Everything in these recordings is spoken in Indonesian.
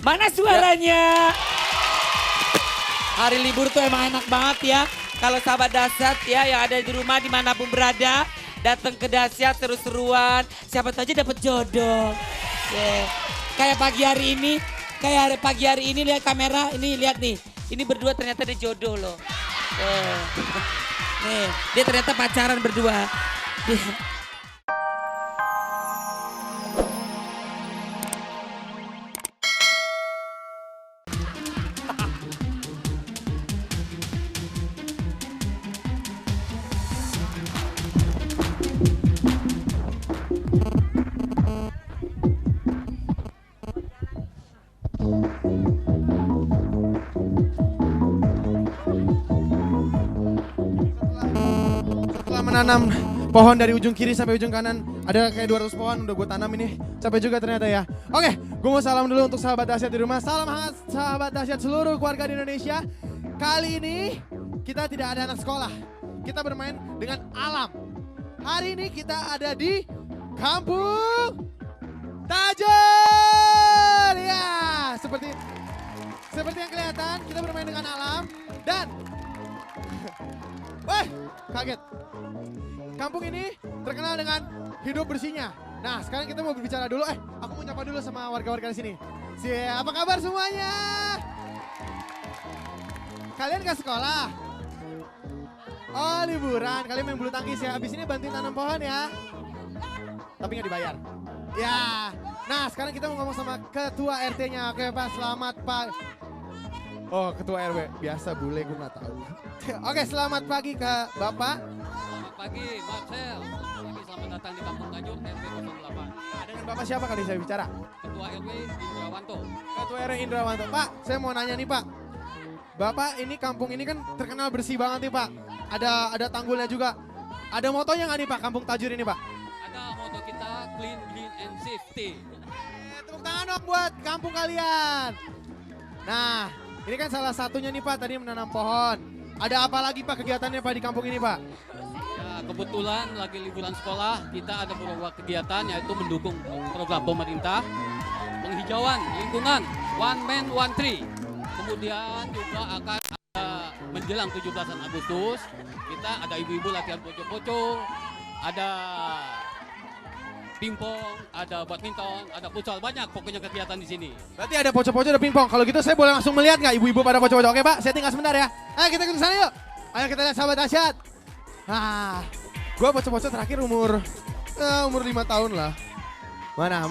Mana suaranya? Hari libur tuh emang enak banget ya. Kalau sahabat dahsyat ya yang ada di rumah dimanapun berada. Datang ke dahsyat seru-seruan. Siapa saja dapat jodoh. Yeah. Kayak pagi hari ini lihat kamera. Ini lihat nih. Ini berdua ternyata dia jodoh loh. Nih, dia ternyata pacaran berdua. Setelah menanam pohon dari ujung kiri sampai ujung kanan, ada kayak 200 pohon udah gue tanam ini. Capek juga ternyata ya. Oke, gue mau salam dulu untuk sahabat dahsyat di rumah. Salam hangat sahabat dahsyat seluruh keluarga di Indonesia. Kali ini kita tidak ada anak sekolah. Kita bermain dengan alam. Hari ini kita ada di Kampung Tajur. Ya, seperti yang kelihatan kita bermain dengan alam dan wah, kaget. Kampung ini terkenal dengan hidup bersihnya. Nah, sekarang kita mau berbicara dulu. Aku mau nyapa dulu sama warga-warga di sini. Apa kabar semuanya? Kalian ke sekolah? Oh, liburan. Kalian main bulu tangkis ya. Abis ini bantuin tanam pohon ya. Tapi nggak dibayar. Ya. Nah, sekarang kita mau ngomong sama ketua RT-nya. Oke, Pak. Selamat, Pak. Oh, ketua RW. Biasa bule, gue nggak tahu. Oke, selamat pagi ke Bapak. Selamat pagi, Marcel. Selamat datang di Kampung Tajur, RW 08. Nah, dengan Bapak siapa kali saya bicara? Ketua RW Indrawanto. Ketua RW Indrawanto. Pak, saya mau nanya nih Pak. Bapak ini kampung ini kan terkenal bersih banget nih Pak. Ada tanggulnya juga. Ada motonya nggak nih Pak, Kampung Tajur ini Pak? Ada moto kita clean, green, and safety. Tepuk tangan dong buat kampung kalian. Nah, ini kan salah satunya nih Pak, tadi menanam pohon. Ada apa lagi Pak kegiatannya Pak di kampung ini Pak? Ya, kebetulan lagi liburan sekolah, kita ada beberapa kegiatan yaitu mendukung program pemerintah, penghijauan lingkungan, one man, one tree. Kemudian juga akan ada menjelang 17 Agustus, kita ada ibu-ibu latihan poco-poco, ada pingpong, ada badminton, ada futsal, banyak pokoknya kegiatan di sini. Berarti ada poco-poco, ada pingpong. Kalau gitu saya boleh langsung melihat nggak ibu-ibu pada poco-poco? Oke Pak, saya tinggal sebentar ya. Ayo kita ke sana yuk. Ayo kita lihat sahabat dahsyat. Nah, gue poco-poco terakhir umur 5 tahun lah. Mana.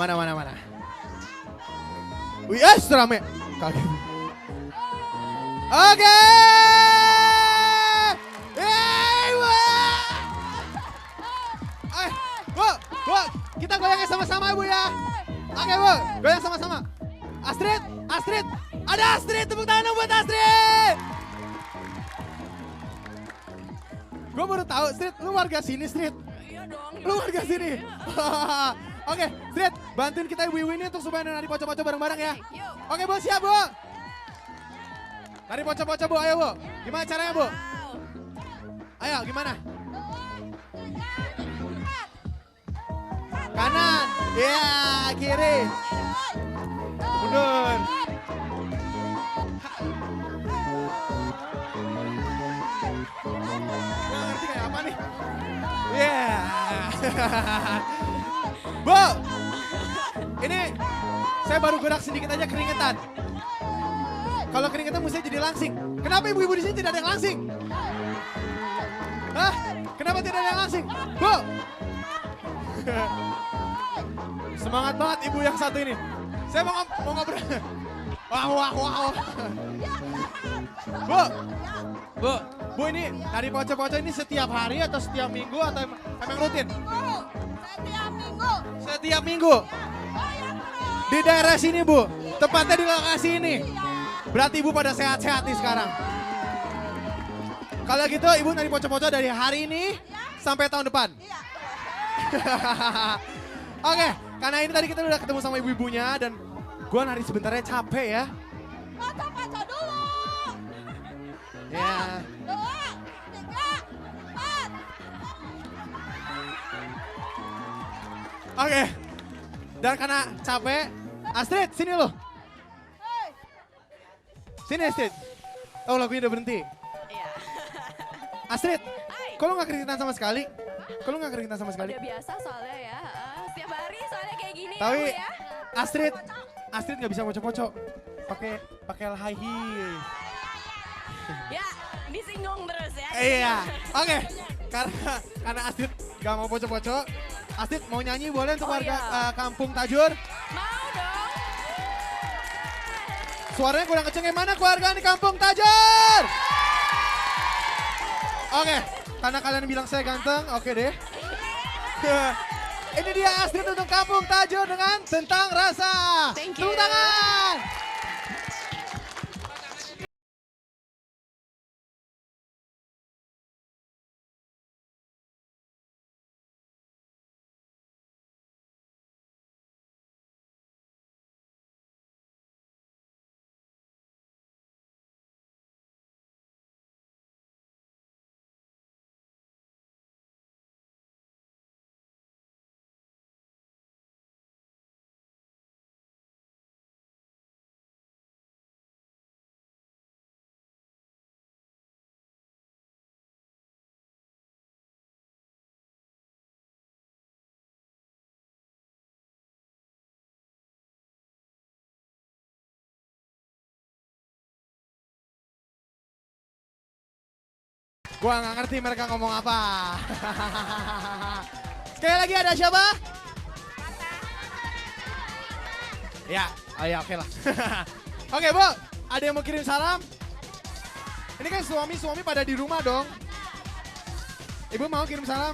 Wih, rame. Kaget. Oke. Bu, kita goyangnya sama-sama Bu ya. Oke Bu, goyang sama-sama. Astrid, ada Astrid, tepuk tangan dong buat Astrid. Gue baru tahu, Astrid, lu warga sini, Astrid? Iya dong. Lu warga sini? Oke, Astrid, bantuin kita ibu-ibu ini untuk supaya nari poco-poco bareng-bareng ya. Yuk. Oke Bu, siap Bu. Nari poco-poco Bu, ayo Bu. Gimana caranya Bu? Ayo, gimana? Kanan, ya kiri, mundur. Nggak ngerti kayak apa nih? Ya. Bu, ini saya baru gerak sedikit aja keringetan. Kalau keringetan mesti jadi langsing. Kenapa ibu-ibu di sini tidak ada yang langsing? Hah? Kenapa tidak ada yang langsing? Bu! Semangat banget ibu yang satu ini. Saya mau ngobrol. Wow. Bu ini dari poco-poco ini setiap hari atau setiap minggu atau emang rutin? Setiap minggu. Setiap minggu. Di daerah sini Bu, tepatnya di lokasi ini. Berarti ibu pada sehat-sehat nih sekarang. Kalau gitu ibu nari poco-poco dari hari ini sampai tahun depan. Iya. Oke, karena ini tadi kita udah ketemu sama ibu-ibunya dan gue nari sebentarnya capek ya. Poco-poco dulu. Ya. 2, 3, 4. Oke. Dan karena capek, Astrid sini loh. Sini Astrid. Oh lagunya udah berhenti. Iya. Astrid, Hai. kok lu gak keringetan sama sekali? Kok lu gak keringetan sama sekali? Udah biasa soalnya ya. Setiap hari soalnya kayak gini Tapi ya, Bu ya. Astrid gak bisa pocok-pocok. Pakai high heel. Ya, disinggung terus ya. Iya. Oke. Karena Astrid gak mau pocok-pocok. Astrid mau nyanyi boleh untuk Oh, warga iya. Kampung Tajur. Mau dong. Suaranya kurang kenceng yang mana keluarga di Kampung Tajur? Oke, karena kalian bilang saya ganteng, oke deh. Ini dia Astrid untuk Kampung Tajur dengan Tentang Rasa. Thank you. Tepuk tangan. Gua nggak ngerti mereka ngomong apa. Sekali lagi ada siapa? Ya, oh ya oke lah. Oke Bu, ada yang mau kirim salam? Ini kan suami pada di rumah dong. Ibu mau kirim salam?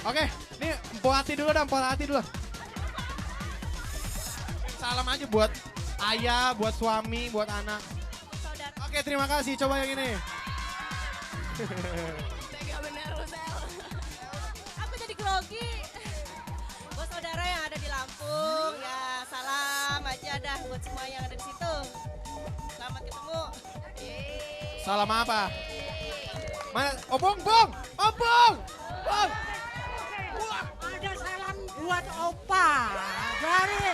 Oke, ini Mpok Ati dulu dah, Mpok Ati dulu. Salam aja buat ayah, buat suami, buat anak. Oke, terima kasih. Coba yang ini. Tega bener lu, Sel. Aku jadi grogi. Buat saudara yang ada di Lampung, ya salam aja dah buat semua yang ada di situ. Selamat ketemu. Salam apa? Mana? Oh, Bong! Bong! Bong! Ada salam buat Opa dari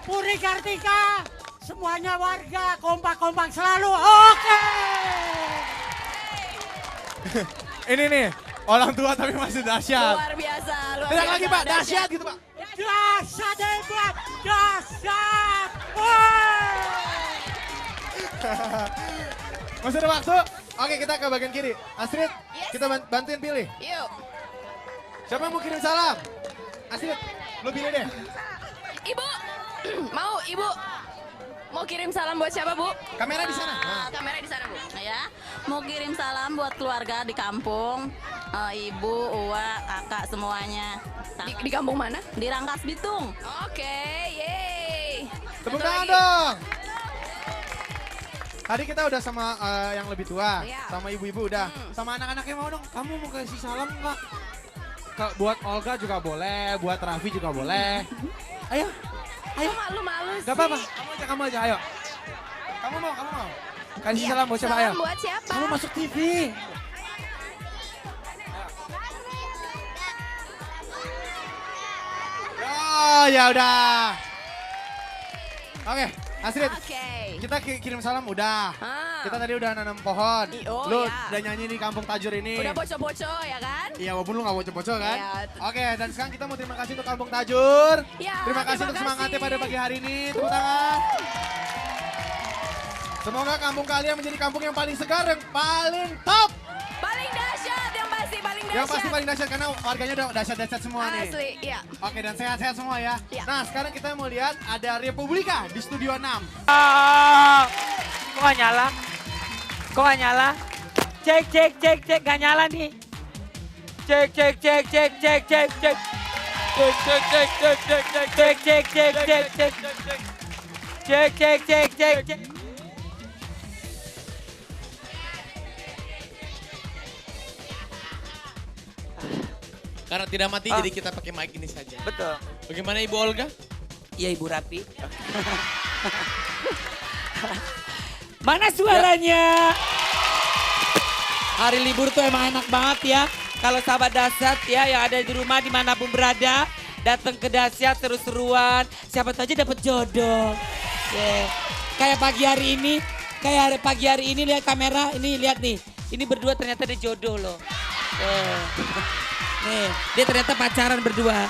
Puri Kartika. Semuanya warga kompak-kompak selalu. Oke. Ini nih, orang tua tapi masih dahsyat. Luar biasa, luar Tidak biasa. lagi Pak, dahsyat gitu Pak. Dahsyat hebat, dahsyat. Woi. Masih ada waktu? Oke, kita ke bagian kiri. Astrid, Yes. kita bantuin pilih. Yuk. Siapa yang mau kirim salam? Astrid, lu pilih deh. Ibu, mau Ibu? Mau kirim salam buat siapa, Bu? Kamera di sana. Nah. Kamera di sana, Bu. Ya, mau kirim salam buat keluarga di kampung, ibu, uwa, kakak semuanya. Di kampung mana? Di Rangkas Bitung. Oke, yeay. Tepuk Satu tangan lagi. dong. Tadi kita udah sama yang lebih tua, Iya. sama ibu-ibu udah. Sama anak-anaknya mau dong, kamu mau kasih salam nggak? Buat Olga juga boleh, buat Raffi juga boleh. Ayo, ayo. Kok malu-malu sih? Gak apa-apa, kamu aja, ayo. Kamu mau. Kasih Iya, salam buat siapa, ayo. Salam buat siapa? Kamu masuk TV. Oh, ya udah. Oke, Astrid, Oke. kita kirim salam udah. Ah. Kita tadi udah nanam pohon. Oh, Lu ya. udah nyanyi di Kampung Tajur ini. Udah bocor-bocor ya kan? Iya, walaupun lu gak bocor-bocor kan. Iya. Oke, dan sekarang kita mau terima kasih untuk Kampung Tajur. Ya, Terima kasih terima untuk semangatnya kasih. pada pagi hari ini. Tepuk tangan. Semoga kampung kalian menjadi kampung yang paling segar, yang paling top. Paling dahsyat, yang pasti paling dahsyat. Yang pasti paling dahsyat karena warganya udah dahsyat-dahsyat semua nih. Asli, iya. Oke, dan sehat-sehat semua ya. Iya. Nah, sekarang kita mau lihat ada Republika di Studio 6. Kok gak nyala? Kok gak nyala? Cek, gak nyala nih. Cek. Cek. Karena tidak mati Ah. jadi kita pakai mic ini saja. Betul. Bagaimana Ibu Olga? Iya Ibu Rati. Mana suaranya? Hari libur tuh emang enak banget ya. Kalau sahabat dahsyat ya yang ada di rumah dimanapun berada. Datang ke dahsyat seru-seruan. Siapa tahu aja dapat jodoh. Yeah. Kayak pagi hari ini lihat kamera, ini lihat nih. Ini berdua ternyata dia jodoh loh. Nih, dia ternyata pacaran berdua.